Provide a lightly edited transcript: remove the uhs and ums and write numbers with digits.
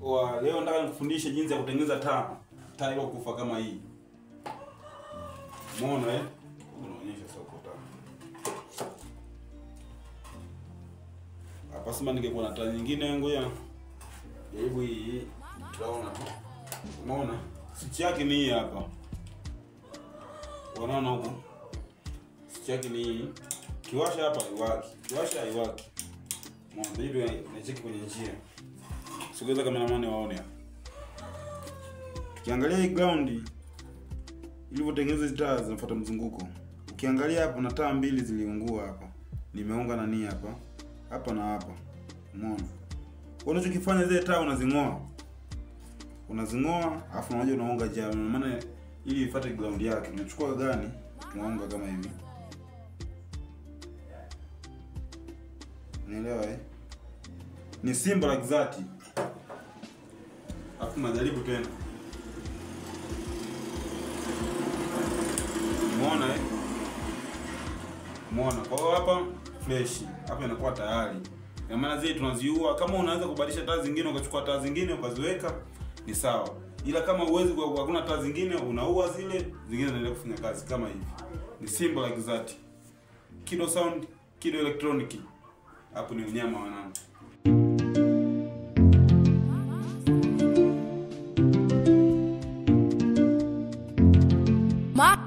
Leo nataka nikufundishe jinsi ya kutengeneza taa ile kufa kama hii. Umeona unaonyesha soko taa. Hapa sema ningekuwa na taa nyingine, ngoja jaribu hii. Tunaona tu. Umeona? Switch yake ni hii hapa. Unaona huko? Switch yake ni hii. Kiwasha hapa haiwaki. Kiwasha haiwaki. Umeona ndio inacheki kwenye njia. Sogeza cameraman waone hapa. Tukiangalia hii ground ilivyotengeneza taa zinafuata mzunguko. Ukiangalia hapo na taa mbili ziliungua hapa. Nimeunga na nia hapa. Hapa na hapa. Umeona? Unachokifanya zile taa unazing'oa. Unazing'oa afu unaje unaunga jana. Maana ili ifuate ground yake. Unachukua gani? Tunaunga kama hivi. Unaelewa Ni simple like that. Afu najaribu tena. Umeona Umeona. Kwa hiyo hapa fresh. Hapa inakuwa tayari. Kwa maana zile tunaziua. Kama unaweza kubadilisha taa zingine ukachukua taa zingine ukaziweka ni sawa. Ila kama uwezi kwa hakuna taa zingine unaua zile zingine zinaendelea kufanya kazi kama hivi. Ni simple like that. Kido Sound, Kido Electronic. Hapo ni unyama wanangu. Ma